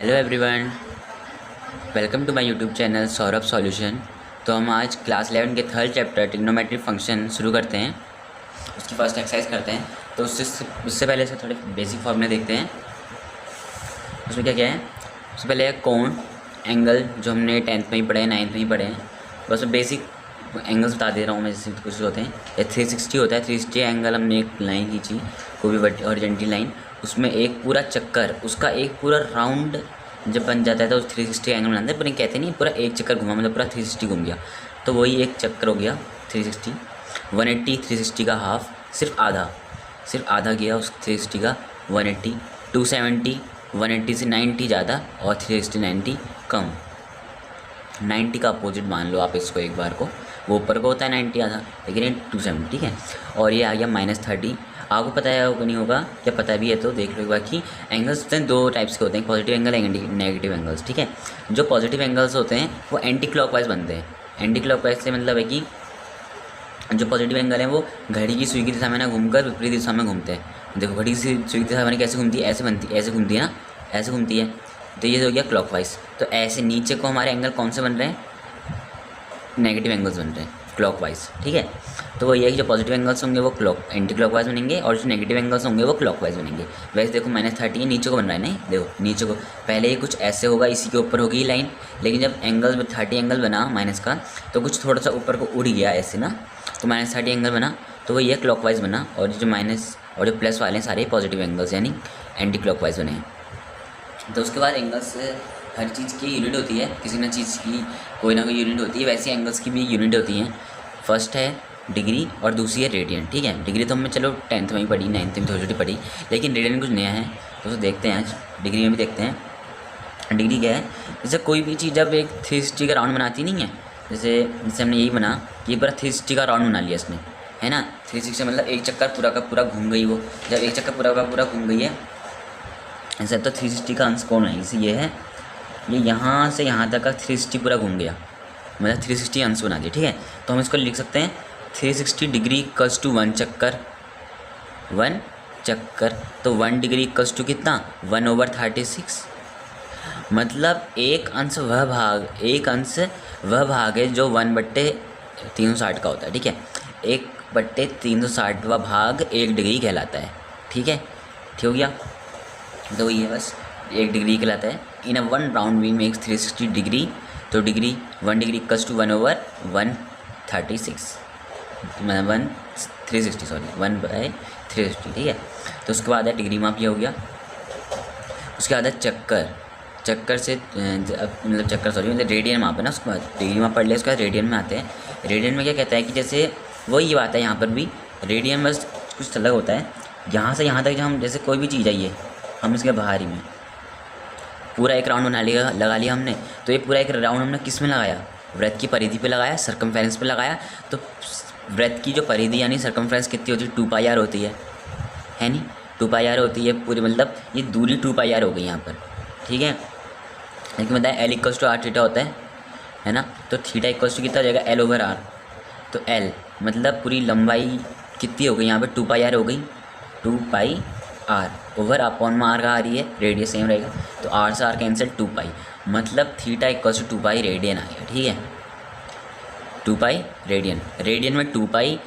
Hello everyone, welcome to my YouTube channel Saurabh solution. तो हम आज क्लास 11 के थर्ड चैप्टर ट्रिग्नोमेट्री फंक्शन शुरू करते हैं। उसकी फर्स्ट एक्सरसाइज करते हैं। तो उससे पहले से थोड़े बेसिक फॉर्मूले देखते हैं। उसमें क्या क्या है। उससे पहले है कोण, एंगल, जो हमने 10th में ही पढ़े हैं, 9th में ही पढ़े हैं। बस बेसिक एंगल्स बता दे रहा हूँ मैं, जैसे कुछ होते हैं। ये 360 होता है। 360 एंगल हमने एक लाइन खींची, कोई भी हॉरिजॉन्टल लाइन, उसमें एक पूरा चक्कर, उसका एक पूरा राउंड जब बन जाता है तो 360 एंगल बनाते हैं। पर कहते नहीं पूरा एक चक्कर घुमा, मतलब पूरा 360 घूम गया, तो वही एक चक्कर हो गया 360। 180 360 का हाफ, सिर्फ आधा गया उस 360 का 180। 270 180 से 90 ज़्यादा और 360 90 कम। 90 का अपोजिट मान लो आप इसको एक बार को, वो ऊपर को होता है 90 आधा, लेकिन ये 270, ठीक है। और ये आ गया -30। आपको पता है होगा नहीं होगा, क्या पता भी है तो देख लो एक बार कि एंगल्स होते हैं दो टाइप्स के होते हैं, positive angle and negative angles, ठीक है। जो पॉजिटिव एंगल्स होते हैं वो एंटी क्लॉकवाइज बनते हैं। एंटी क्लॉकवाइज से मतलब है कि जो पॉजिटिव एंगल है वो घड़ी की सुई की दिशा में ना घूमकर विपरीत दिशा में घूमते हैं। देखो घड़ी की सुई की दिशा में कैसे घूमती है, ऐसे घूमती है ना, ऐसे घूमती है। तो ये हो गया क्लॉकवाइज। तो ऐसे नीचे को हमारे एंगल कौन से बन रहे हैं, नेगेटिव एंगल्स बन रहे हैं क्लॉकवाइज, ठीक है। तो वो ये है कि जो पॉजिटिव एंगल्स होंगे वो एंटी क्लॉकवाइज बनेंगे, और जो नेगेटिव एंगल्स होंगे वो क्लॉकवाइज बनेंगे। वैसे देखो -30 नीचे को बन रहा है, नहीं देखो नीचे को, पहले ये कुछ ऐसे होगा, इसी के ऊपर होगी लाइन, लेकिन जब एंगल में 30 एंगल बना माइनस का, तो कुछ थोड़ा सा ऊपर को उड़ गया ऐसे ना, तो -30 एंगल बना, तो वो ये क्लॉकवाइज बना। और जो माइनस और जो प्लस वाले हैं सारे पॉजिटिव एंगल्स यानी एंटी क्लॉकवाइज बने हैं। तो उसके बाद एंगल्स, हर चीज़ की यूनिट होती है, किसी ना चीज़ की कोई ना कोई यूनिट होती है, वैसे एंगल्स की भी यूनिट होती हैं। फर्स्ट है डिग्री और दूसरी है रेडियन, ठीक है। डिग्री तो हमने चलो 10th में ही पढ़ी, 9th में थोड़ी छोटी पढ़ी, लेकिन रेडियन कुछ नया है, तो उसे देखते हैं आज, डिग्री में भी देखते हैं। डिग्री क्या है, जैसे कोई भी चीज़ जब एक 360 का राउंड बनाती नहीं है, जैसे हमने यही बना कि पूरा 360 का राउंड बना लिया इसने, है ना। 360 मतलब एक चक्कर पूरा का पूरा घूम गई वो, जब एक चक्कर पूरा का पूरा घूम गई है ऐसा, तो 360 का अंश कौन है, इसे ये है, ये यहाँ से यहाँ तक का 360 पूरा घूम गया, मतलब 360 अंश बना दिया, ठीक है। तो हम इसको लिख सकते हैं 360 डिग्री इक्वल्स टू 1 चक्कर, तो 1 डिग्री इक्वल्स टू कितना, 1/36। मतलब एक अंश वह भाग है जो 1/360 का होता है, ठीक है। 1/360वां भाग 1 डिग्री कहलाता है, ठीक है, ठीक हो गया। तो ये बस 1 डिग्री कहलाता है। इन अ 1 राउंड वी मेक्स 360 डिग्री, तो 1 डिग्री इक्वल्स टू 1/136, मतलब 1/360, ठीक है। तो उसके बाद है डिग्री माप, ये हो गया। उसके बाद है चक्कर से मतलब रेडियन माप है ना, उसके बाद डिग्री माप पढ़ लिया, उसके बाद रेडियन में आते हैं। रेडियन में क्या कहता है कि जैसे वही बात है यहाँ पर भी, रेडियन बस कुछ अलग होता है। यहाँ से यहाँ तक जब हम जैसे कोई भी चीज़ आई है, हम इसके बाहर ही में पूरा एक राउंड लगा लिया हमने, तो ये पूरा एक राउंड हमने किस में लगाया, वृत्त की परिधि पे लगाया, सर्कमफेरेंस पे लगाया। तो वृत्त की जो परिधि यानी सर्कमफेरेंस कितनी होती है, 2πr होती है नहीं, 2πr होती है पूरी, मतलब ये दूरी 2πr हो गई यहाँ पर, ठीक है। लेकिन बताया L = r थीटा होता है ना, तो थीटा = कितना हो जाएगा, L/r। तो L मतलब पूरी लंबाई कितनी हो गई यहाँ पर, 2πr हो गई, 2πr ओवर अपॉन में r का आ रही है, रेडियस सेम रहेगा, तो r से r कैंसिल, 2π, मतलब थीटा = 2π रेडियन आ गया, ठीक है। 2π रेडियन में 2π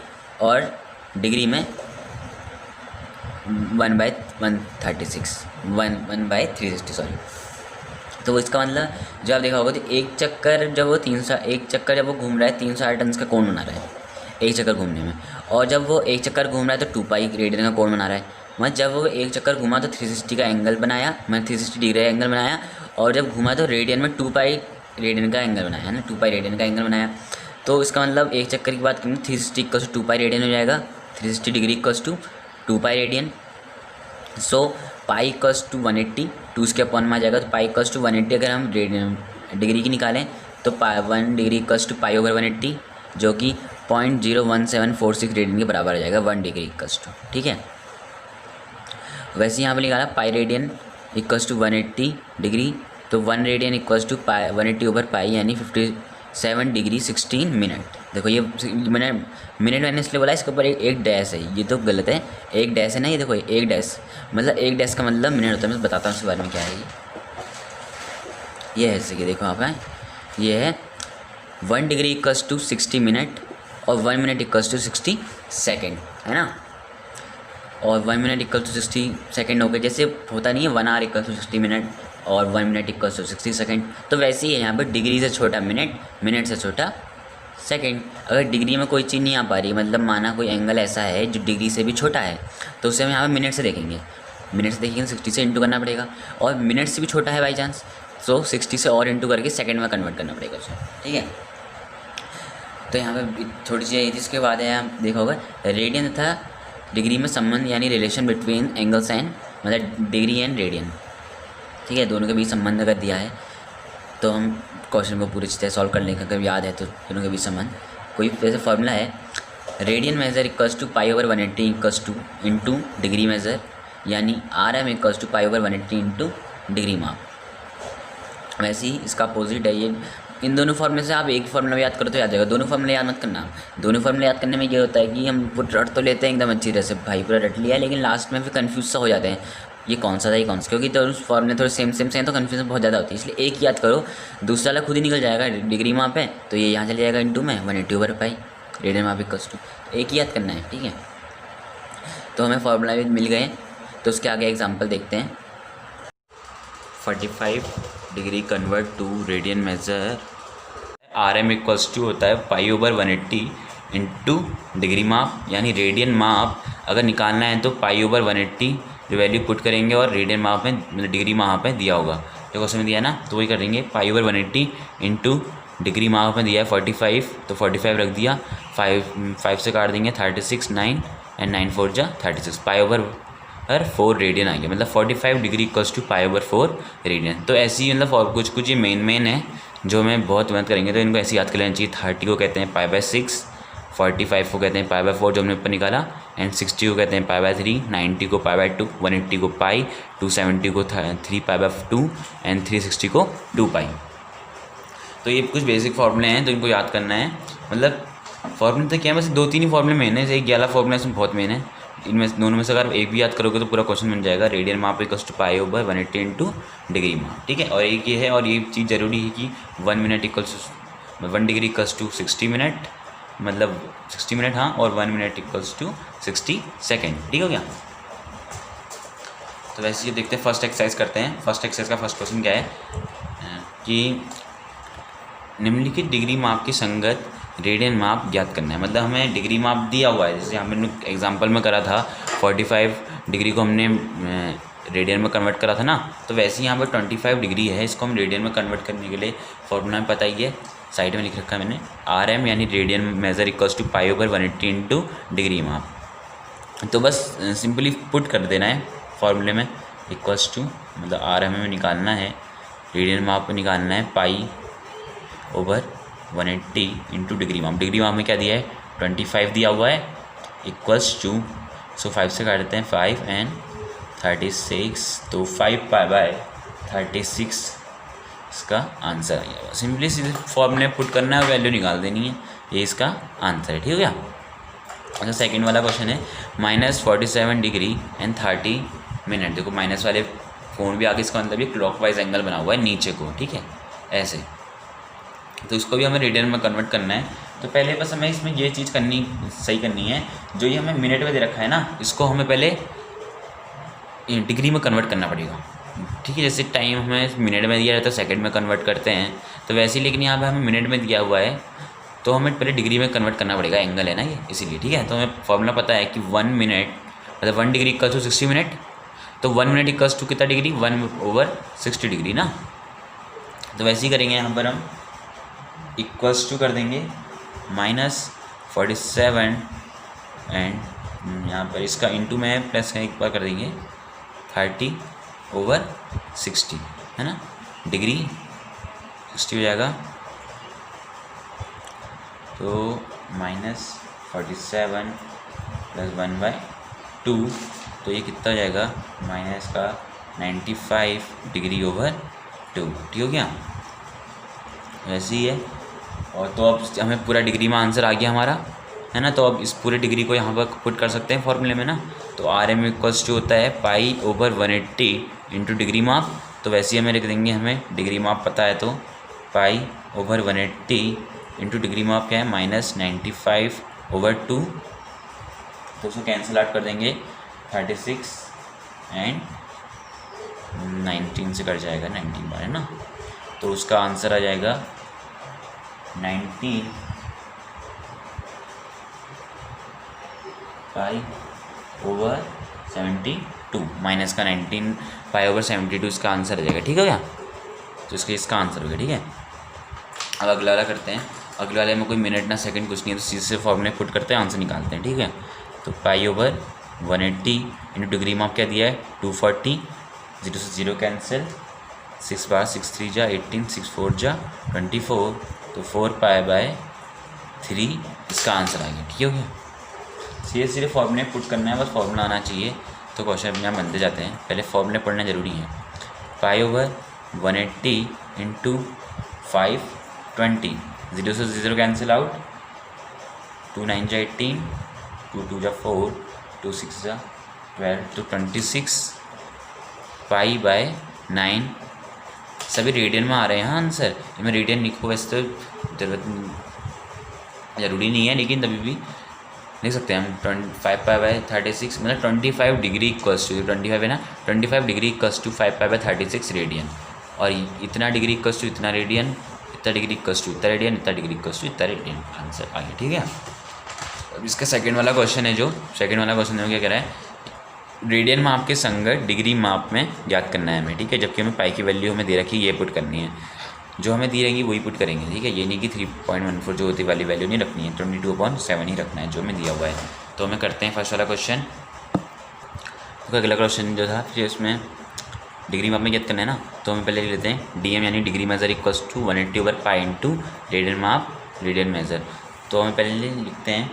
और डिग्री में 1/360 सॉरी। तो इसका मतलब जो आप देखा होगा, तो एक चक्कर जब वो 300 घूम रहा है, 360 अंश का कोण बना रहा है एक चक्कर घूमने में, और जब वो एक चक्कर घूम रहा है तो 2π रेडियन का कोण बना रहा है। मतलब जब वो एक चक्कर घूमा तो 360 का एंगल बनाया, मतलब 360 डिग्री का एंगल बनाया, और जब घूमा तो रेडियन में 2π रेडियन का एंगल बनाया, है ना, 2π रेडियन का एंगल बनाया। तो इसका मतलब एक चक्कर की बात करें, 360 = 2π रेडियन हो जाएगा, 360 डिग्री = 2π रेडियन। सो पाई = 180, 2 उसके अपॉन में आ जाएगा, तो पाई = 180 अगर हम रेडियन डिग्री की निकालें तो 1 डिग्री = π/180, जो कि 0.01746 रेडियन के बराबर आ जाएगा 1 डिग्री = ठीक है। वैसे यहाँ पर निकाला पाई रेडियन = 180 डिग्री, तो 1 रेडियन = 180/π यानी 57 डिग्री 16 मिनट। देखो ये मैंने इसलिए बोला, इसके ऊपर एक डैश है, ये तो गलत है, एक डैश है ना, ये देखो एक डैश, मतलब एक डैश का मतलब मिनट होता है। मैं बताता हूँ इसके बारे में क्या है ये। ये है जैसे कि देखो आप हैं, ये है 1 डिग्री इक्वल्स टू 60 मिनट और 1 मिनट इक्वल्स टू 60 सेकेंड, है ना। और 1 मिनट इक्वल टू 60 सेकेंड हो गए, जैसे होता नहीं है 1 आवर इक्वल टू 60 मिनट और 1 मिनट इक्वल टू 60 सेकेंड, तो वैसे ही है यहाँ पर डिग्री से छोटा मिनट, मिनट से छोटा सेकेंड। अगर डिग्री में कोई चीज़ नहीं आ पा रही, मतलब माना कोई एंगल ऐसा है जो डिग्री से भी छोटा है, तो उसे हम यहाँ पर मिनट से देखेंगे, मिनट से देखेंगे 60 से इंटू करना पड़ेगा, और मिनट से भी छोटा है बाई चांस, तो 60 से और इंटू करके सेकेंड में कन्वर्ट करना पड़ेगा उसे, ठीक है। तो यहाँ पे थोड़ी सी यही चीज़ के बाद है, आप देखा होगा रेडियन तथा डिग्री में संबंध यानी रिलेशन बिटवीन एंगल्स एंड, मतलब डिग्री एंड रेडियन, ठीक है, दोनों के बीच संबंध अगर दिया है तो हम क्वेश्चन को पूरी तरह सॉल्व कर लेंगे, अगर याद है तो दोनों के बीच संबंध। कोई जैसे फॉर्मूला है radian measure equals to pi over 180 equals to into degree measure, यानी RM equals to pi over 180 into degree माप। वैसे ही इसका अपोजिट है ये। इन दोनों फॉर्मूले से आप एक फॉर्मूला याद करो तो याद जाएगा, दोनों फॉर्मूले याद मत करना। दोनों फॉर्मूले याद करने में ये होता है कि हम पूरा रट तो लेते हैं एकदम अच्छी तरह से, भाई पूरा रट लिया है, लेकिन लास्ट में फिर कन्फ्यूज सा हो जाते हैं, ये कौन सा था ये कौन सा, क्योंकि दोनों फॉर्मूले थोड़े सेम सेम से हैं तो कन्फ्यूजन बहुत ज़्यादा होती है। इसलिए एक याद करो, दूसरा वाला खुद ही निकल जाएगा। डिग्री माप है तो ये यहाँ चले जाएगा इंटू में 180 ओवर पाई, रेडियन माप इक्वल्स टू, एक ही याद करना है, ठीक है। तो हमें फॉर्मूला भी मिल गए, तो उसके आगे एग्जाम्पल देखते हैं। 45 degree convert to radian measure, RM equals to होता है पाई ओवर 180 इंटू डिग्री माप, यानी रेडियन माप अगर निकालना है तो पाई ओवर 180 जो वैल्यू पुट करेंगे और रेडियन माप में, मतलब डिग्री माप में दिया होगा, जो क्वेश्चन में दिया है ना, तो वही करेंगे। पाई ओवर 180 इंटू डिग्री माप में दिया है 45, तो 45 रख दिया, 5 से काट देंगे 36, 9 एंड 9 4 जा 36, पाई ओवर 4 रेडियन आ गया, मतलब 45 degree equals to pi over 4 radian. तो ऐसी ही मतलब कुछ कुछ ये मेन है जो हमें बहुत मदद करेंगे, तो इनको ऐसे याद कर लेना चाहिए। 30 को कहते हैं पाई बाय 6, 45 को कहते हैं पाई बाय 4 जो हमने ऊपर निकाला, एंड 60 को कहते हैं पाई बाय 3, 90 को पाई बाय 2, 180 को पाई, 270 को 3 पाई बाय 2 एंड 360 को 2 पाई। तो ये कुछ बेसिक फार्मूले हैं तो इनको याद करना है। मतलब फार्मूले तो क्या है, बस 2-3 ही फार्मूले मेन है, एक 11 फार्मूला इसमें बहुत मेन है। इनमें दोनों में से अगर एक भी याद करोगे तो पूरा क्वेश्चन बन जाएगा। रेडियन माप equals to pi over 180 into degree माप, ठीक है। और एक ये है, और ये चीज़ ज़रूरी है कि 1 minute equals 1 degree equals to 60 minute, मतलब 60 मिनट, हाँ, और 1 मिनट इक्वल्स टू 60 सेकेंड, ठीक हो गया। तो वैसे ये देखते हैं, फर्स्ट एक्सरसाइज करते हैं। फर्स्ट एक्सरसाइज का फर्स्ट क्वेश्चन क्या है कि निम्नलिखित डिग्री माप की संगत रेडियन माप ज्ञात करना है। मतलब हमें डिग्री माप दिया हुआ है, जैसे हमने एग्जांपल में करा था 45 डिग्री को हमने रेडियन में कन्वर्ट करा था ना, तो वैसे ही यहाँ पर 25 डिग्री है, इसको हम रेडियन में कन्वर्ट करने के लिए फॉर्मूला में पता ही है, साइड में लिख रखा है मैंने, RM यानी radian measure equals to pi over 180 into degree माप। तो बस सिंपली पुट कर देना है फॉर्मूले में, इक्वल्स टू, मतलब RM में निकालना है, रेडियन माप में निकालना है पाई ओवर 180 इंटू डिग्री माप। डिग्री माप में क्या दिया है 25 दिया हुआ है, इक्वल्स टू, सो 5 से काट देते हैं 5 एंड 36, तो 5 पाई बाय 36 इसका आंसर आ गया। सिंपली सीधे फॉर्मूले पुट करना है, वैल्यू निकाल देनी है, ये इसका आंसर है, ठीक हो गया। अच्छा, सेकंड वाला क्वेश्चन है -47 डिग्री एंड 30 मिनट। देखो माइनस वाले कोण भी आगे, इसका मतलब ये क्लॉकवाइज एंगल बना हुआ है नीचे को, ठीक है, ऐसे। तो इसको भी हमें रेडियन में कन्वर्ट करना है। तो पहले बस हमें इसमें ये चीज़ सही करनी है, जो ये हमें मिनट में दे रखा है ना, इसको हमें पहले डिग्री में कन्वर्ट करना पड़ेगा, ठीक है। जैसे टाइम हमें मिनट में दिया रहता है, सेकंड में कन्वर्ट करते हैं, तो वैसे ही, लेकिन यहाँ पे हमें मिनट में दिया हुआ है, तो हमें पहले डिग्री में कन्वर्ट करना पड़ेगा, एंगल है ना ये, इसीलिए, ठीक है। तो हमें फॉर्मूला पता है कि 1 मिनट मतलब 1 डिग्री इक्वल्स टू 60 मिनट, तो 1 मिनट इक्वल्स टू कितना डिग्री, 1/60 डिग्री ना। तो वैसे ही करेंगे, यहाँ पर हम इक्वल्स टू कर देंगे -47 एंड यहाँ पर इसका इंटू में प्लस है, एक बार कर देंगे 30/60, है ना, डिग्री 60 हो जाएगा, तो -47 + 1/2, तो ये कितना हो जाएगा, माइनस का 95 डिग्री ओवर 2, ठीक हो गया। वैसे ही है। और तो अब हमें पूरा डिग्री में आंसर आ गया हमारा, है ना। तो अब इस पूरे डिग्री को यहाँ पर पुट कर सकते हैं फॉर्मूले में ना। तो RM इक्वल्स टू होता है पाई ओवर 180 इंटू डिग्री माप, तो वैसे ही हमें लिख देंगे, हमें डिग्री माप पता है तो π/180 इंटू डिग्री माप क्या है -95/2, तो उसको कैंसिल आउट कर देंगे 36 एंड 19 से कट जाएगा, 19 बार है ना, तो उसका आंसर आ जाएगा 19 π/72 माइनस का 19 π/72 इसका आंसर आ जाएगा। ठीक है क्या, तो इसका आंसर हो गया। ठीक है, अब अगला वाला करते हैं। अगले वाले में कोई मिनट ना सेकंड कुछ नहीं है, तो सीधे से फॉर्मूले पुट करते हैं, आंसर निकालते हैं। ठीक है, तो π/180 इंटू डिग्री माप क्या दिया है 240, 0 से 0 कैंसिल, 6 बार 6 3 जा 18, 6 4 जा 24, तो 4π/3 इसका आंसर आ गया। ठीक हो गया, सीधे फॉर्मूले पुट करना है, बस फॉर्मूला आना चाहिए तो क्वेश्चन अपने यहाँ बनते जाते हैं। पहले फॉर्मूले पढ़ना ज़रूरी है। π/180 इंटू 520, 0 से 0 कैंसिल आउट, 2 9 जा 18, 2 2 जा 4, 2 6 जा 12, तो 26 π/9 सभी रेडियन में आ रहे हैं आंसर। इसमें रेडियन लिखो, वैसे तो ज़रूरी नहीं है, लेकिन तभी भी लिख सकते हैं हम। 5π/36 मतलब 25 डिग्री इक्वल्स टू 25 है ना, 25 डिग्री इक्वल्स टू 5π/36 रेडियन, और इतना डिग्री इक्वल्स टू इतना रेडियन, इतना डिग्री इक्वल्स टू इतना रेडियन, इतना डिग्री इक्वल्स टू इतना रेडियन, आंसर आ गया। ठीक है, अब इसका सेकंड वाला क्वेश्चन है, जो सेकंड वाला क्वेश्चन है क्या कह रहा है, रेडियन माप के संगत डिग्री माप में ज्ञात करना है हमें। ठीक है, जबकि हमें पाई की वैल्यू हमें दे रखी है, ये पुट करनी है, जो हमें दी रहेंगी वही पुट करेंगे। ठीक है, ये नहीं कि 3.14 जो होती वाली वैल्यू नहीं रखनी है, 22/7 ही रखना है जो हमें दिया हुआ है। तो हमें करते हैं फर्स्ट वाला क्वेश्चन। तो अगला क्वेश्चन जो था फिर उसमें डिग्री माप में ज्ञात करना है ना, तो हमें पहले लेते हैं DM यानी degree measure equals to 180/π into radian माप रेडियन मेजर। तो हमें पहले लिखते हैं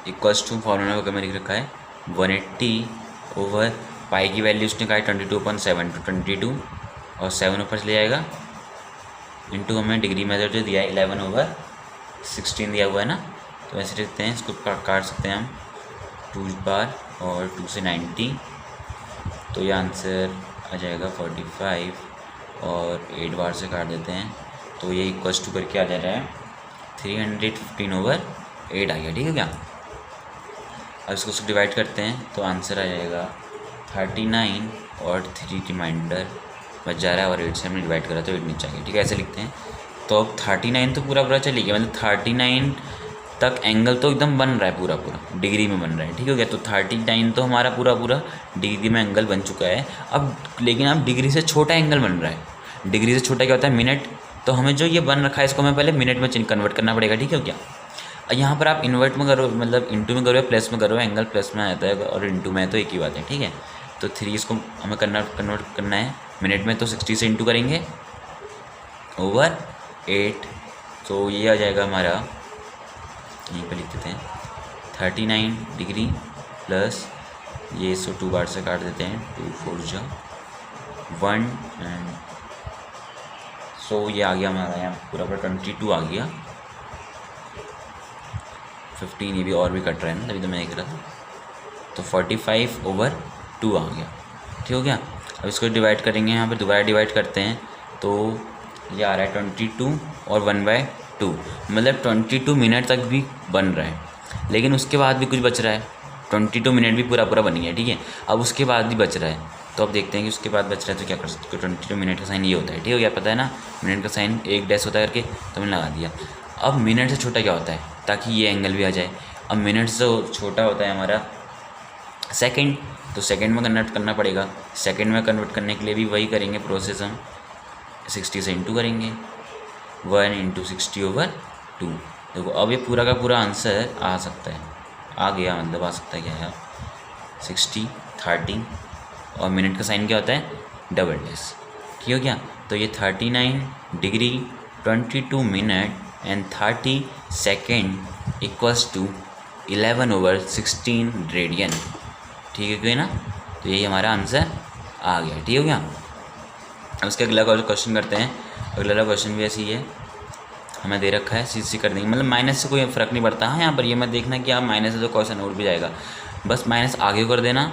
इक्वल्स टू, फॉर्मूला को मैंने लिख रखा है 180/π की वैल्यू उसने कहा है 22/7 to 22, और 7 ऊपर चले जाएगा, इंटू हमें डिग्री मेजर जो दिया है 11/16 दिया हुआ है ना, तो ऐसे लिखते हैं, इसको काट सकते हैं हम 2 बार और 2 से 90, तो ये आंसर आ जाएगा 45, और 8 बार से काट देते हैं, तो ये इक्वल्स टू करके आ जा रहा है 315/8 आ गया। ठीक है क्या, अब इसको डिवाइड करते हैं तो आंसर आ जाएगा 39, और 3 रिमाइंडर बच जा रहा है, और 8 से हमने डिवाइड करा तो 8 नीचे आ गया। ठीक है, ऐसे लिखते हैं। तो अब 39 तो पूरा चली गया, मतलब 39 तक एंगल तो एकदम बन रहा है, पूरा डिग्री में बन रहा है। ठीक हो गया, तो 39 तो हमारा पूरा डिग्री में एंगल बन चुका है। अब लेकिन अब डिग्री से छोटा एंगल बन रहा है। डिग्री से छोटा क्या होता है, मिनट, तो हमें जो ये बन रखा है इसको हमें पहले मिनट में कन्वर्ट करना पड़ेगा। ठीक है क्या, यहाँ पर आप इन्वर्ट में करो, मतलब इंटू में करो या प्लस में करो, एंगल प्लस में आता है और इंटू में है, तो एक ही बात है। ठीक है, तो 3 इसको हमें कन्वर्ट करना है मिनट में, तो 60 से इंटू करेंगे ओवर 8, तो ये आ जाएगा हमारा, यहीं पर लिख देते हैं 39 डिग्री प्लस ये 2 बार से काट देते हैं, 2 4 जा 1, एंड ये आ गया हमारा यहाँ पूरा 22 आ गया, 15 ये भी और भी कट रहा है ना, तभी तो मैं देख रहा था, तो 45/2 आ गया। ठीक हो गया, अब इसको डिवाइड करेंगे, यहाँ पर दोबारा डिवाइड करते हैं, तो ये आ रहा है 22 और 1/2, मतलब 22 मिनट तक भी बन रहा है, लेकिन उसके बाद भी कुछ बच रहा है, 22 मिनट भी पूरा बन गया। ठीक है, अब उसके बाद भी बच रहा है, तो अब देखते हैं कि उसके बाद बच रहा है तो क्या कर सकते हो। 22 मिनट का साइन ये होता है। ठीक हो गया, पता है ना, मिनट का साइन एक डैश होता है करके, तो मैंने लगा दिया। अब मिनट से छोटा क्या होता है, ताकि ये एंगल भी आ जाए। अब मिनट से छोटा होता है हमारा सेकंड, तो सेकंड में कन्वर्ट करना पड़ेगा। सेकंड में कन्वर्ट करने के लिए भी वही करेंगे प्रोसेस, हम 60 से इंटू करेंगे, 1 × 60/2। देखो अब ये पूरा का पूरा आंसर आ सकता है, आ गया, मतलब आ सकता है क्या है 60 30, और मिनट का साइन क्या होता है, डबल डैश। ठीक हो गया, तो ये 39 degree 22 minute and 30 second equals to 11/16 radian. ठीक है ना, तो यही हमारा आंसर आ गया। ठीक हो गया, अब इसका अगला क्वेश्चन करते हैं। अगला क्वेश्चन भी ऐसी है, हमें दे रखा है, सीसी कर देंगे, मतलब माइनस से कोई फ़र्क नहीं पड़ता। हाँ, यहाँ पर ये मत देखना कि आप माइनस से तो क्वेश्चन उड़ भी जाएगा, बस माइनस आगे कर देना,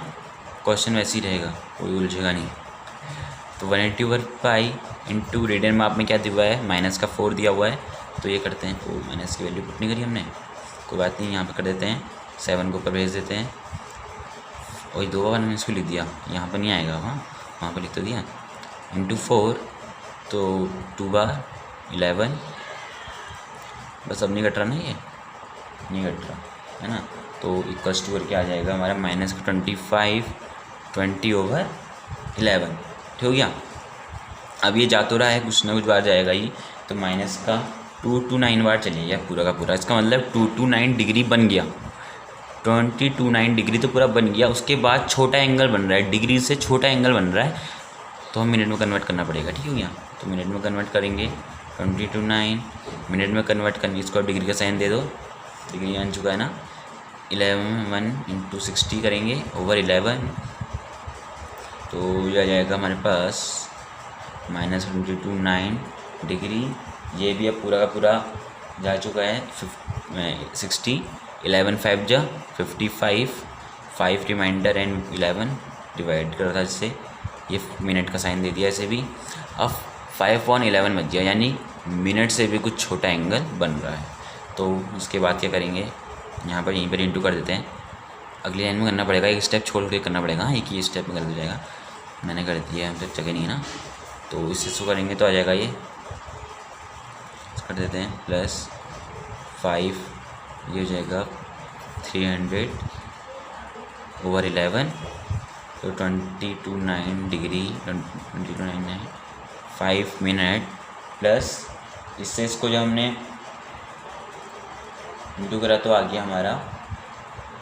क्वेश्चन वैसे ही रहेगा, कोई उलझेगा नहीं। तो 180/पाई इंटू रेडियन में आप में क्या दिया हुआ है, -4 दिया हुआ है। तो ये करते हैं, ओ माइनस की वैल्यू पुट नहीं करी हमने, कोई बात नहीं, यहाँ पे कर देते हैं 7 को ऊपर भेज देते हैं। और 2 बार मैंने इसको लिख दिया, यहाँ पर नहीं आएगा, हाँ वहाँ पर लिख तो दिया, इंटू 4, तो 2 बार 11, बस अब नहीं कट रहा ना, ये नहीं कट रहा है ना। तो इक्वल्स टू करके आ जाएगा हमारा -25 20/11, ठीक हो गया। अब ये जा तो रहा है, कुछ ना कुछ बार जाएगा ही, तो माइनस का 229 बार चलेगा पूरा का पूरा। इसका मतलब 229 डिग्री बन गया, 229 डिग्री तो पूरा बन गया। उसके बाद छोटा एंगल बन रहा है, डिग्री से छोटा एंगल बन रहा है, तो हम मिनट में कन्वर्ट करना पड़ेगा, ठीक हो गया। तो मिनट में कन्वर्ट करेंगे, 229 मिनट में कन्वर्ट करनी, इसको डिग्री का साइन दे दो, डिग्री आन चुका है ना। 11 × 60 करेंगे ओवर 11, तो ये आ जाएगा हमारे पास -229 डिग्री। ये भी अब पूरा का पूरा जा चुका है 60, 11 5 जा 55, 5 रिमाइंडर एंड 11 डिवाइड कर था, जिससे ये मिनट का साइन दे दिया इसे भी। अब 5/11 बच गया, यानी मिनट से भी कुछ छोटा एंगल बन रहा है। तो इसके बाद क्या करेंगे, यहाँ पर यहीं पर इंटू कर देते हैं। अगली लाइन में करना पड़ेगा, एक स्टेप छोड़ के करना पड़ेगा, एक ही स्टेप में कर दिया जाएगा, मैंने कर दिया है, तो जगह नहीं है ना। तो इससे इसको करेंगे तो आ जाएगा, ये कर देते हैं +5, ये हो जाएगा 300/11, तो 229 डिग्री 229 5 मिनट प्लस इससे इसको जो हमने इंटू करा तो आ गया हमारा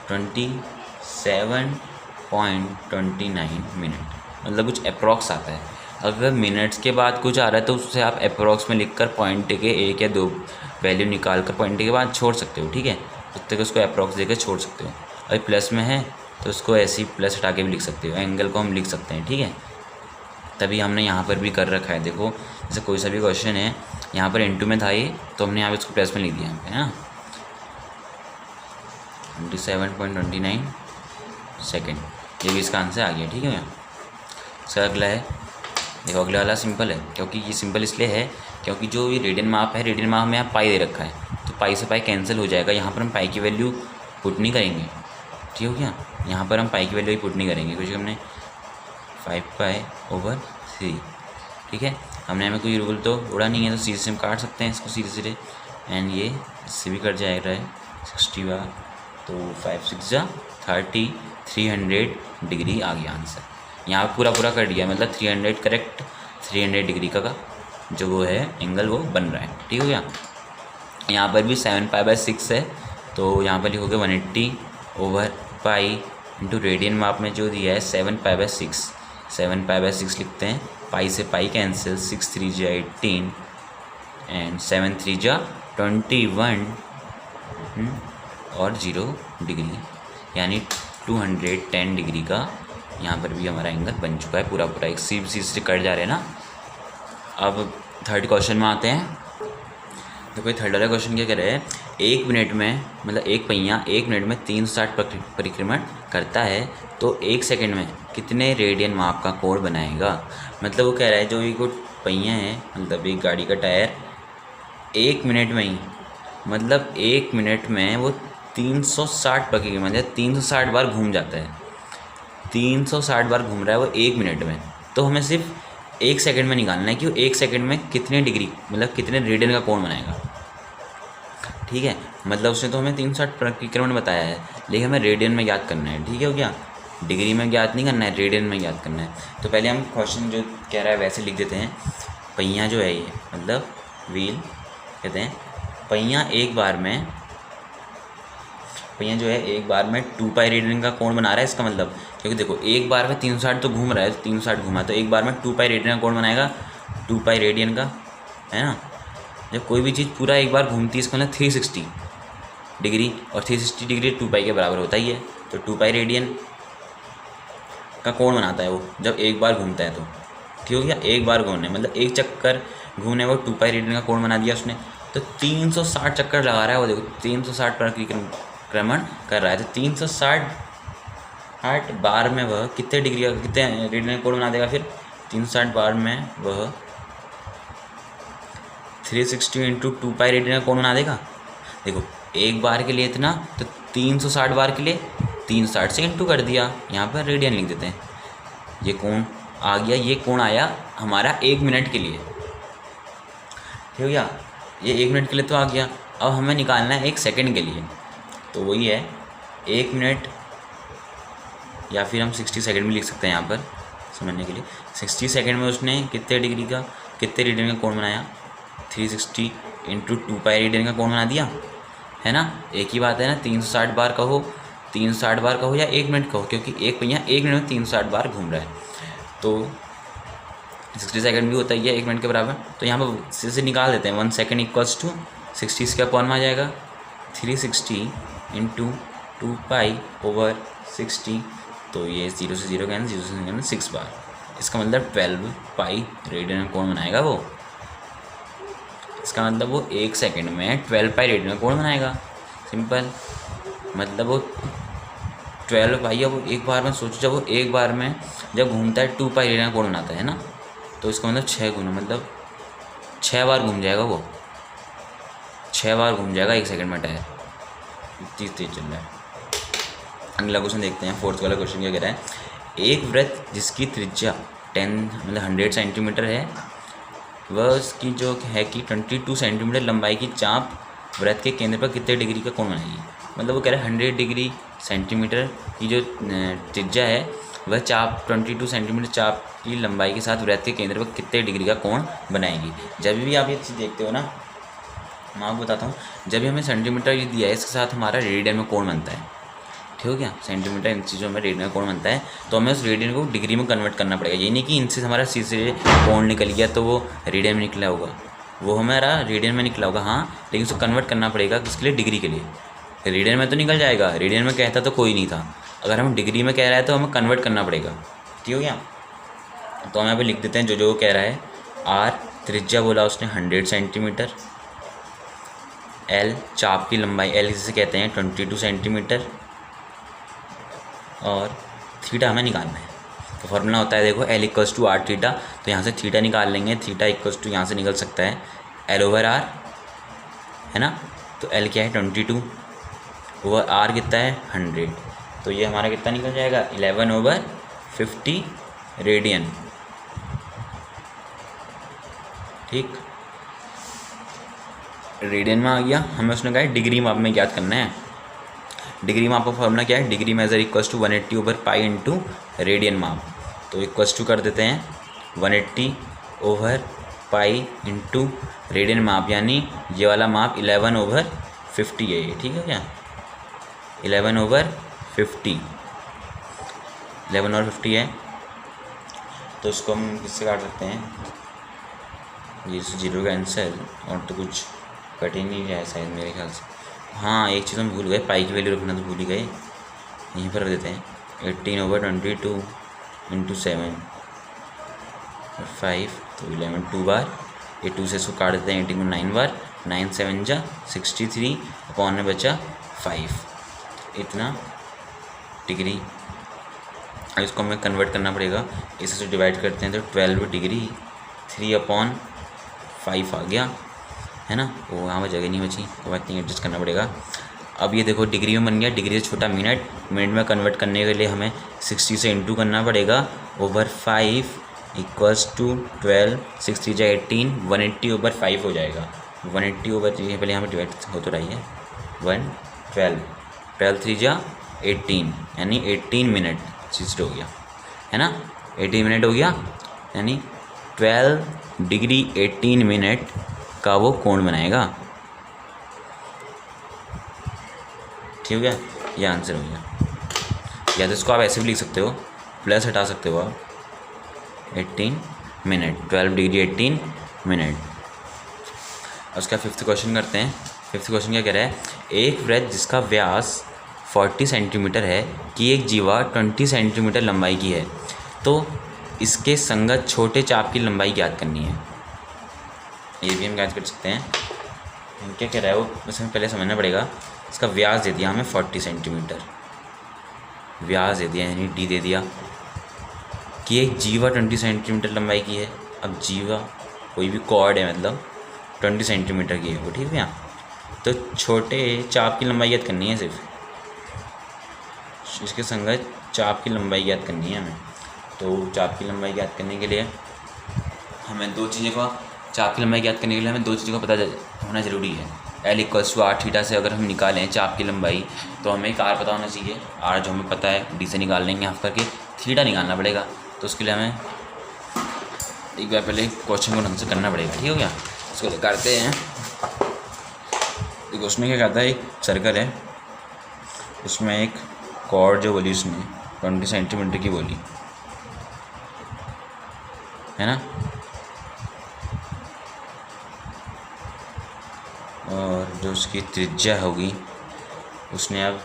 27.29 मिनट, मतलब कुछ अप्रॉक्स आता है। अगर मिनट्स के बाद कुछ आ रहा है तो उससे आप अप्रॉक्स में लिखकर पॉइंट के 1 या 2 वैल्यू निकाल कर पॉइंट के बाद छोड़ सकते हो, ठीक है। उतने उसको अप्रॉक्स देकर छोड़ सकते हो। अगर प्लस में है तो उसको ऐसे ही प्लस हटा के भी लिख सकते हो, एंगल को हम लिख सकते हैं, ठीक है। तभी हमने यहाँ पर भी कर रखा है, देखो जैसे कोई सा भी क्वेश्चन है, यहाँ पर इंटू में था ये, तो हमने यहाँ पर इसको प्लस में लिख दिया यहाँ पे, है ना। 27.29 सेकेंड, ये भी इसका आंसर आ गया, ठीक है भैया। सर अगला है, देखो अगला वाला सिंपल है, क्योंकि ये सिंपल इसलिए है क्योंकि जो ये रेडियन माप है, रेडियन माप में यहाँ पाई दे रखा है, तो पाई से पाई कैंसिल हो जाएगा। यहाँ पर हम पाई की वैल्यू पुट नहीं करेंगे, ठीक हो गया। यहाँ पर हम पाई की वैल्यू पुट नहीं करेंगे, क्योंकि हमने 5π/3, ठीक है। हमने हमें कोई रूल तो उड़ा नहीं है, तो सीधे से हम काट सकते हैं इसको सीधे सीधे, एंड ये इससे भी कट जाएगा है 60 बार, तो 5 6 जा 30, 300 डिग्री आ गया आंसर। यहाँ पूरा पूरा कर दिया, मतलब 300 करेक्ट, 300 डिग्री का जो वो है एंगल वो बन रहा है, ठीक हो गया। यहाँ पर भी 7π/6 है, तो यहाँ पर लिखोगे 180/पाई इंटू रेडियन माप में जो दिया है 7π/6, 7π/6 लिखते हैं, पाई से पाई कैंसिल, 6 3 जा 18 एंड 7 3 जा 21 और 0 डिग्री, यानी 210 डिग्री का यहाँ पर भी हमारा एंगल बन चुका है पूरा पूरा। एक सी से कट जा रहे हैं ना। अब थर्ड क्वेश्चन में आते हैं। देखो ये थर्ड वाला क्वेश्चन क्या कह रहे हैं, 1 मिनट में, मतलब एक पहिया 1 मिनट में 360 परिक्रमण करता है, तो 1 सेकंड में कितने रेडियन माप का कोण बनाएगा। मतलब वो कह रहा है जो ये कोई पहिया है, मतलब एक गाड़ी का टायर 1 मिनट में ही, मतलब 1 मिनट में वो 360 परिक्रमण, मतलब 360 बार घूम जाता है, 360 बार घूम रहा है वो 1 मिनट में। तो हमें सिर्फ 1 सेकंड में निकालना है कि वो 1 सेकंड में कितने डिग्री, मतलब कितने रेडियन का कोण बनाएगा, ठीक है। मतलब उसने तो हमें 360 परिक्रमण बताया है, लेकिन हमें रेडियन में याद करना है, ठीक है हो गया। डिग्री में याद नहीं करना है, रेडियन में याद करना है। तो पहले हम क्वेश्चन जो कह रहा है वैसे लिख देते हैं। पहिया जो है ये, मतलब व्हील कहते हैं, पहिया जो है एक बार में 2π रेडियन का कोण बना रहा है। इसका मतलब, क्योंकि देखो एक बार में 360 तो घूम रहा है, 360 घूमा, तो एक बार में 2π रेडियन का कोण बनाएगा, 2π रेडियन का, है ना। जब कोई भी चीज़ पूरा एक बार घूमती है, इसका मतलब 360 डिग्री, और 360 डिग्री 2π के बराबर होता ही है। तो 2π रेडियन का कोण बनाता है वो जब एक बार घूमता है, तो ठीक हो गया। एक बार घूमने मतलब एक चक्कर घूमने वो 2π रेडियन का कोण बना दिया उसने। तो 360 चक्कर लगा रहा है वो, देखो 360 परिक्रमण कर रहा है, तो 360 बार में वह कितने डिग्री का, कितने रेडियन का कोण बना देगा फिर, 360 बार में वह 360 इंटू 2 पाई रेडियन का कोण बना देगा। देखो एक बार के लिए इतना, तो 360 बार के लिए 360 से इंटू कर दिया, यहाँ पर रेडियन लिख देते हैं। ये कोण आ गया, ये कोण आया हमारा 1 मिनट के लिए, ठीक हो गया। ये 1 मिनट के लिए तो आ गया। अब हमें निकालना है 1 सेकंड के लिए, तो वही है 1 मिनट, या फिर हम 60 सेकंड में लिख सकते हैं यहाँ पर समझने के लिए। 60 सेकंड में उसने कितने डिग्री का, कितने रेडियन का कोण बनाया, 360 इंटू 2 पाई रेडियन का कोण बना दिया, है ना। एक ही बात है ना, 360 बार कहो, 360 बार कहो या 1 मिनट कहो, क्योंकि एक पहिया 1 मिनट में 360 बार घूम रहा है, तो 60 सेकंड भी होता ही है 1 मिनट के बराबर। तो यहाँ पर से निकाल देते हैं, 1 सेकंड इक्वल्स टू 60, इसके अपॉन में आ जाएगा 360 इंटू 2 पाई ओवर 60, तो ये 0 से 0 कैंसिल, 0 से 0 6 बार, इसका मतलब 12 पाई रेडियन कोण बनाएगा वो। इसका मतलब वो 1 सेकंड में 12 पाई रेडियन कोण बनाएगा, सिंपल। मतलब वो 12 पाई, अब वो एक बार में सोचो, जब वो एक बार में जब घूमता है 2 पाई रेडियन कोण बनाता है ना, तो इसका मतलब 6 गुना, मतलब 6 बार घूम जाएगा वो, 6 बार घूम जाएगा 1 सेकंड में टायर, इतनी तेज चल रहा है। अगला क्वेश्चन देखते हैं, फोर्थ वाला क्वेश्चन क्या कह रहा है। एक वृत्त जिसकी त्रिज्या 100 सेंटीमीटर है, वह उसकी जो है कि 22 सेंटीमीटर लंबाई की चाप वृत्त के केंद्र पर कितने डिग्री का कोण बनाएगी। मतलब वो कह रहा है 100 डिग्री सेंटीमीटर की जो त्रिज्या है, वह चाप 22 सेंटीमीटर चाप की लंबाई के साथ वृत्त के केंद्र पर कितने डिग्री का कोण बनाएगी। जब भी आप ये चीज़ देखते हो ना, मैं आपको बताता हूँ, जब भी हमें सेंटीमीटर ये दिया है, इसके साथ हमारा रेडियन में कोण बनता है, ठीक हो गया। सेंटीमीटर इन चीज़ों में रेडियन कोण बनता है, तो हमें उस रेडियन को डिग्री में कन्वर्ट करना पड़ेगा। ये नहीं कि इनसे हमारा सी से कोण निकल गया तो वो रेडियन में निकला होगा, वो हमारा रेडियन में निकला होगा, हाँ, लेकिन उसको कन्वर्ट करना पड़ेगा किसके लिए, डिग्री के लिए। रेडियन में तो निकल जाएगा, रेडियन में कहता तो कोई नहीं था, अगर हम डिग्री में कह रहा है तो हमें कन्वर्ट करना पड़ेगा, ठीक हो गया। तो हम यहाँ पे लिख देते हैं जो कह रहा है। आर त्रिज्या बोला उसने 100 सेंटीमीटर, एल चाप की लंबाई, एल जिसे कहते हैं 22 सेंटीमीटर, और थीटा हमें निकालना है। तो फॉर्मूला होता है देखो, L equals to R theta, तो यहाँ से थीटा निकाल लेंगे। थीटा इक्वल्स टू यहाँ से निकल सकता है एल ओवर आर, है ना। तो एल क्या है 22 ओवर आर कितना है 100, तो ये हमारा कितना निकल जाएगा 11/50 रेडियन, ठीक। रेडियन में आ गया, हमें उसने कहा है डिग्री माप में ज्ञात करना है। डिग्री माप का फॉर्मूला क्या है, degree measure equals to 180 over pi into radian माप, तो इक्वल्स टू कर देते हैं 180 ओवर पाई इंटू रेडियन माप, यानी ये वाला माप 11/50 है ये, ठीक है क्या, 11/50, 11/50 है। तो इसको हम किससे काट सकते हैं, ये 0 का आंसर, और तो कुछ कट ही नहीं जाए शायद मेरे ख्याल से। हाँ एक चीज़ हम भूल गए, पाई की वैल्यू रखना तो भूल ही गए, यहीं पर रख देते हैं 18/22 इंटू 7 और 5, तो 11 2 बार, ये 2 से इसको काट देते हैं 18 को 9 बार, 9 7 जा 63, अपॉन में बचा 5, इतना डिग्री। अब इसको हमें कन्वर्ट करना पड़ेगा, इसे डिवाइड करते हैं तो 12 डिग्री 3/5 आ गया, है ना। वो यहाँ पर जगह नहीं बची, तो इतनी एडजस्ट करना पड़ेगा। अब ये देखो डिग्री में बन गया, डिग्री से छोटा मिनट, मिनट में कन्वर्ट करने के लिए हमें 60 से इंटू करना पड़ेगा, ओवर 5 इक्वल्स टू 12, 60 जा 18, 180 ओवर 5 हो जाएगा, 180 ओवर, ये पहले यहाँ पर डिवाइड हो तो रही है, 1 12, 12 3 जा 18, यानी 18 मिनट सिक्स हो गया, है ना, 18 मिनट हो गया, यानी 12 डिग्री 18 मिनट का वो कोण बनाएगा, ठीक हो गया, ये आंसर हो गया। या तो इसको आप ऐसे भी लिख सकते हो, प्लस हटा सकते हो आप, 18 मिनट, 12 डिग्री 18 मिनट। उसका फिफ्थ क्वेश्चन करते हैं। फिफ्थ क्वेश्चन क्या कह रहा है, एक वृत्त जिसका व्यास 40 सेंटीमीटर है कि एक जीवा 20 सेंटीमीटर लंबाई की है, तो इसके संगत छोटे चाप की लंबाई ज्ञात करनी है। ये भी हम ज्ञात कर सकते हैं। क्या कह रहा है वो, बस हमें पहले समझना पड़ेगा। इसका व्यास दे दिया हमें 40 सेंटीमीटर, व्यास दे दिया यानी डी दे दिया, कि एक जीवा 20 सेंटीमीटर लंबाई की है। अब जीवा कोई भी कॉर्ड है मतलब 20 सेंटीमीटर की है वो, ठीक है यहाँ। तो छोटे चाप की लंबाई याद करनी है, सिर्फ इसके संगत चाप की लंबाई याद करनी है हमें। तो चाप की लंबाई याद करने के लिए हमें दो चीज़ों का चाप की लंबाई याद करने के लिए हमें दो चीज़ों का पता होना ज़रूरी है। L = r थीटा से अगर हम निकालें चाप की लंबाई तो हमें एक r पता होना चाहिए। r जो हमें पता है d से निकाल लेंगे हाफ करके, थीटा निकालना पड़ेगा। तो उसके लिए हमें एक बार पहले क्वेश्चन को ढंग से करना पड़ेगा, ठीक हो गया। उसके लिए करते हैं। क्वेश्चन क्या कहता है, एक सर्कल है, उसमें एक कॉर्ड जो बोली उसने 20 सेंटीमीटर की बोली है ना, और जो उसकी त्रिज्या होगी उसने अब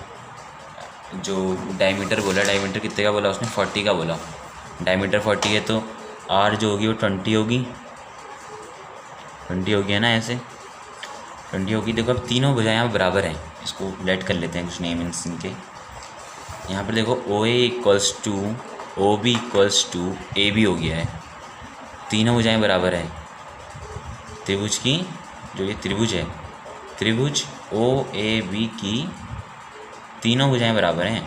जो डायमीटर बोला, डायमीटर कितने का बोला उसने, 40 का बोला। डायमीटर 40 है तो r जो होगी वो 20 होगी, 20 होगी है ना, ऐसे 20 होगी। देखो अब तीनों भुजाएं यहाँ बराबर हैं, इसको लेट कर लेते हैं कुछ नेम इनके। यहाँ पर देखो OA = OB = AB हो गया है, तीनों भुजाएं बराबर हैं। त्रिभुज की जो ये त्रिभुज है, त्रिभुज OAB की तीनों भुजाएं बराबर हैं,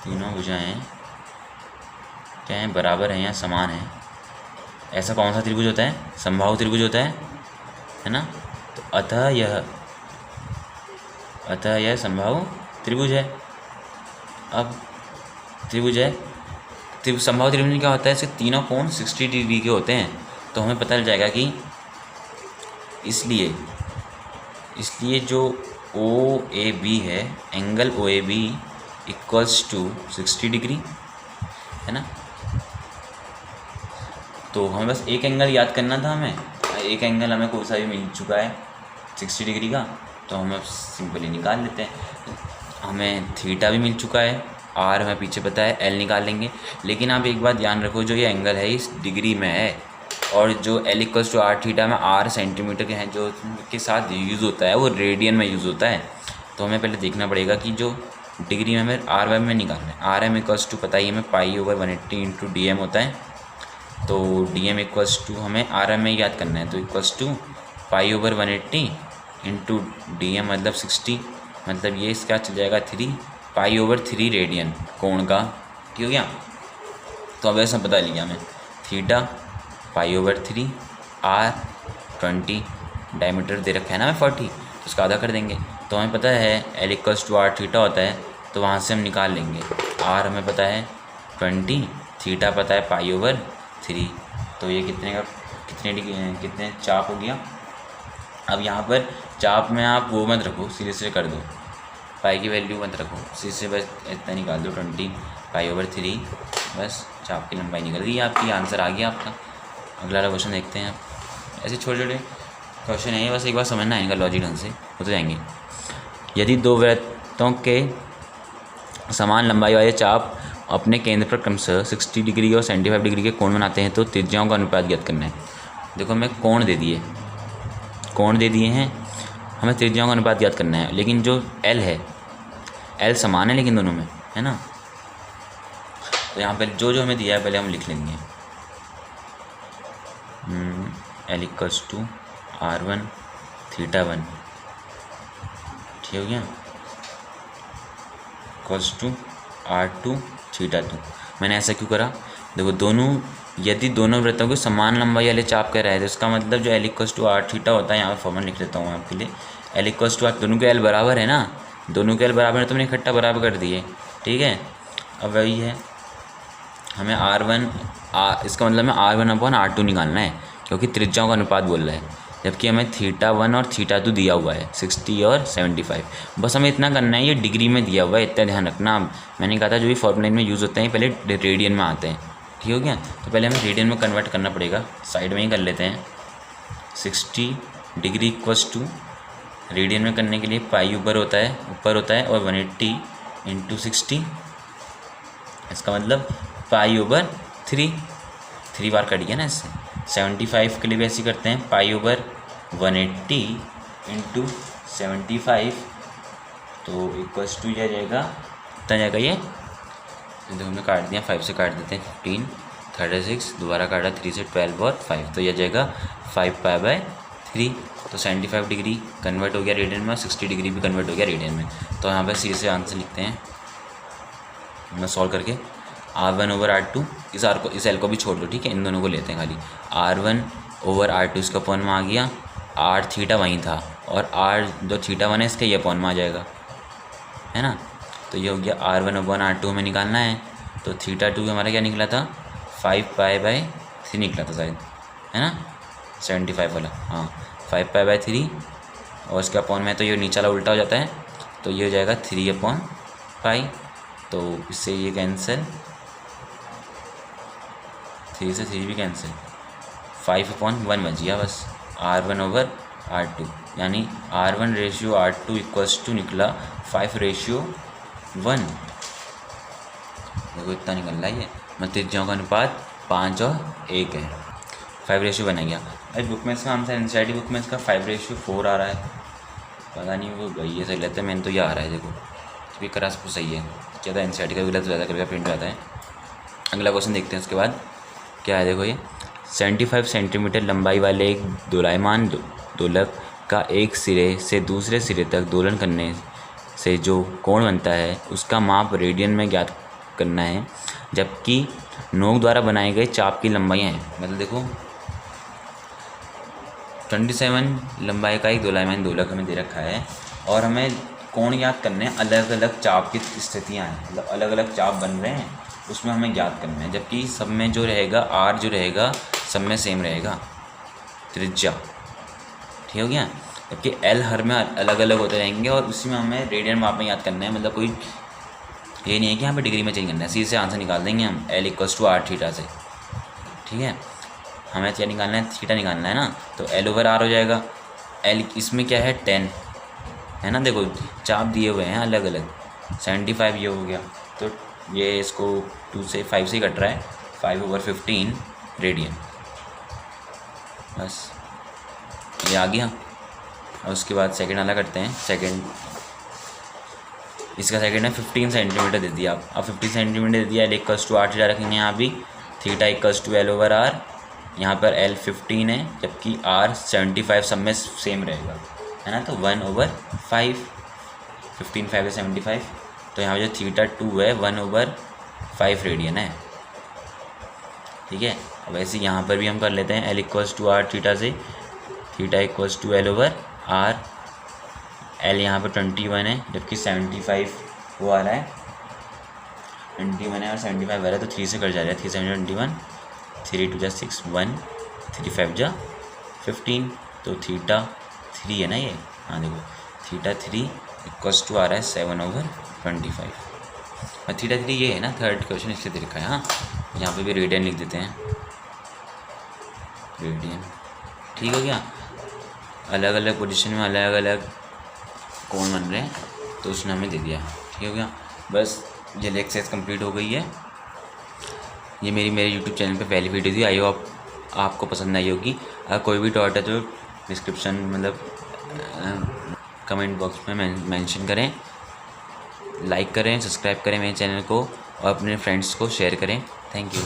तीनों भुजाएं क्या हैं, बराबर हैं या समान हैं। ऐसा कौन सा त्रिभुज होता है, समबाहु त्रिभुज होता है ना। तो अतः यह समबाहु त्रिभुज है। अब त्रिभुज है, समबाहु त्रिभुज में क्या होता है, इसके तीनों कोण 60 डिग्री के होते हैं। तो हमें पता चल जाएगा कि इसलिए जो OAB है, एंगल OAB = 60 डिग्री है ना। तो हमें बस एक एंगल याद करना था, हमें एक एंगल हमें कोई सा भी मिल चुका है 60 डिग्री का, तो हम अब सिंपली निकाल लेते हैं। हमें थीटा भी मिल चुका है, r हमें पीछे पता है, L निकाल लेंगे। लेकिन आप एक बात ध्यान रखो, जो ये एंगल है इस डिग्री में है, और जो L = r थीटा में r सेंटीमीटर के हैं जो के साथ यूज़ होता है वो रेडियन में यूज़ होता है। तो हमें पहले देखना पड़ेगा कि जो डिग्री में हमें r में निकालना है। RM = पता ही हमें π/180 × dm होता है। तो dm = हमें RM में याद करना है, तो = π/180 × dm मतलब 60, मतलब ये इसका चल जाएगा 3 π/3 रेडियन कोण का, ठीक हो गया। तो अब ऐसा बता लिया हमें, थीटा π/3, r 20, डायमीटर दे रखा है ना हमें 40, तो उसका आधा कर देंगे। तो हमें पता है L = r थीटा होता है, तो वहाँ से हम निकाल लेंगे। r हमें पता है 20, थीटा पता है π/3, तो ये कितने चाप हो गया। अब यहाँ पर चाप में आप वो मत रखो, सीधे से कर दो, पाई की वैल्यू मत रखो, सीधे से बस इतना निकाल दो 20 π/3, बस चाप की लंबाई निकल गई आपकी, आंसर आ गया आपका। अगला वाला क्वेश्चन देखते हैं आप। ऐसे छोटे छोटे क्वेश्चन है, बस एक बार समझना है इनका लॉजिक ढंग से, हो तो जाएंगे। यदि दो वृत्तों के समान लंबाई वाले चाप अपने केंद्र पर क्रमशः 60 डिग्री और 75 डिग्री के कोण बनाते हैं तो त्रिज्याओं का अनुपात ज्ञात करना है। देखो हमें कोण दे दिए हैं, हमें त्रिज्याओं का अनुपात ज्ञात करना है। लेकिन जो L है, L समान है लेकिन दोनों में, है ना। तो यहाँ पर जो हमें दिया है पहले हम लिख लेंगे। L = r1 θ1, ठीक हो गया, = r2 θ2। मैंने ऐसा क्यों करा, देखो यदि दोनों वृत्तों को समान लंबाई वाले चाप कह रहा है तो इसका मतलब जो L = r θ होता है, यहाँ पर फॉर्मूला लिख लेता हूँ आपके लिए। L = r, दोनों के L बराबर है ना, दोनों के L बराबर है तो मैंने इकट्ठा बराबर कर दिए, ठीक है। अब वही है, हमें इसका मतलब हमें r1/r2 निकालना है, क्योंकि त्रिज्याओं का अनुपात बोल रहा है, जबकि हमें θ1 और θ2 दिया हुआ है 60 और 75। बस हमें इतना करना है, ये डिग्री में दिया हुआ है, इतना ध्यान रखना। मैंने कहा था जो भी फॉर्मूला में यूज़ होते हैं पहले रेडियन में आते हैं, ठीक हो गया। तो पहले हमें रेडियन में कन्वर्ट करना पड़ेगा, साइड में ही कर लेते हैं। 60 डिग्री = रेडियन में करने के लिए पाई ऊपर होता है और 180 × 60, इसका मतलब π/3, 3 बार कट गया ना इससे। 75 के लिए भी ऐसे करते हैं, π/180 × 75, तो = यह जाएगा, कितना जाएगा ये देखो हमने काट दिया, 5 से काट देते हैं 15, 36, दोबारा काटा 3 से 12 और 5, तो यह जाएगा 5π/3। तो 75 डिग्री कन्वर्ट हो गया रेडियन में और 60 डिग्री भी कन्वर्ट हो गया रेडियन में। तो यहाँ पर सी से आंसर लिखते हैं मैं सॉल्व करके, R1/R2, इस एल को भी छोड़ दो, ठीक है, इन दोनों को लेते हैं खाली। R1/R2 इसका अपॉन में आ गया, R थीटा वहीं था और R जो थीटा 1 है इसका ये अपॉन में आ जाएगा, है ना। तो ये हो गया R1/R2 हमें निकालना है। तो थीटा 2 हमारा क्या निकला था, 5π/3 निकला था शायद, है ना, 75 वाला, हाँ 5π/3 और इसके अपॉन में तो ये नीचे वाला उल्टा हो जाता है, तो ये हो जाएगा 3/π। तो इससे ये कैंसिल, 3 से 3 भी कैंसिल, 5/1 बच गया बस, R1/R2, यानी R1/R2 = निकला 5/1। देखो इतना निकल रहा है ये, मतलब त्रिज्याओं का अनुपात 5 और 1 है, 5/1 आ गया। अरे बुक में इसका आंसर NCERT बुक में इसका 5/4 आ रहा है, पता नहीं वो भाई ये सही लगता है, मैंने तो ये आ रहा है देखो, भी करा सब सही है, क्या था NCERT का गलत ज़्यादा करके प्रिंट आता है। अगला क्वेश्चन देखते हैं उसके बाद क्या है। देखो ये 75 सेंटीमीटर लंबाई वाले एक दोलायमान दोलक का एक सिरे से दूसरे सिरे तक दोलन करने से जो कोण बनता है उसका माप रेडियन में ज्ञात करना है, जबकि नोक द्वारा बनाए गए चाप की लंबाइयाँ हैं। मतलब देखो 27 लंबाई का एक दोलायमान दोलक हमें दे रखा है और हमें कोण ज्ञात करने हैं, अलग अलग चाप की स्थितियाँ हैं, मतलब अलग अलग चाप बन रहे हैं, उसमें हमें ज्ञात करना है, जबकि सब में जो रहेगा R जो रहेगा सब में सेम रहेगा त्रिज्या, ठीक हो गया, जबकि L हर में अलग अलग होते रहेंगे और उसी में हमें रेडियन माप में याद करना है। मतलब कोई ये नहीं है कि यहाँ पे डिग्री में चेंज करना है, सीधे से आंसर निकाल देंगे हम L = R थीटा से, ठीक है। हमें क्या निकालना है, थीटा निकालना है ना, तो L/R हो जाएगा। L इसमें क्या है 10 है ना, देखो चाप दिए हुए हैं अलग अलग, 75 ये हो गया, तो ये इसको 2 से 5 से कट रहा है, 5/15 रेडियन, बस ये आ गया। और उसके बाद सेकंड वाला करते हैं। सेकंड, इसका सेकंड है 15 सेंटीमीटर दे दिया, अब 15 सेंटीमीटर दे दिया, L = R थीटा रखेंगे यहाँ भी, थीटा = L/R, यहाँ पर L 15 है जबकि R 75 सब में सेम रहेगा, है ना, तो 1/5, 15 5 से 75, तो यहाँ जो थीटा 2 है 1/5 रेडियन है, ठीक है। अब ऐसे यहाँ पर भी हम कर लेते हैं, L = R थीटा से, थीटा = L/R, L यहाँ पर 21 है जबकि 75 वो आ रहा है, 21 है और 75 आ रहा है, तो 3 से कट जा रहा है, 3 से 21, 3 2 = 6, 1 3 5 = 15, तो थीटा 3 है ना ये, हाँ देखो थीटा 3 = आ रहा है 7/25, और थीटा 3 ये है ना, थर्ड क्वेश्चन इसलिए दे रखा है। हाँ यहाँ पे भी रेडियन लिख देते हैं, रेडियन, ठीक हो गया। अलग अलग पोजीशन में अलग अलग कोण बन रहे हैं, तो उसने हमें दे दिया, ठीक हो गया। बस ये एक्सरसाइज कंप्लीट हो गई है। ये मेरे यूट्यूब चैनल पे पहली वीडियो थी, आई होप आपको पसंद आई होगी। अगर कोई भी डाउट है तो डिस्क्रिप्शन मतलब कमेंट बॉक्स में मेंशन करें, लाइक करें, सब्सक्राइब करें मेरे चैनल को और अपने फ्रेंड्स को शेयर करें। Thank you.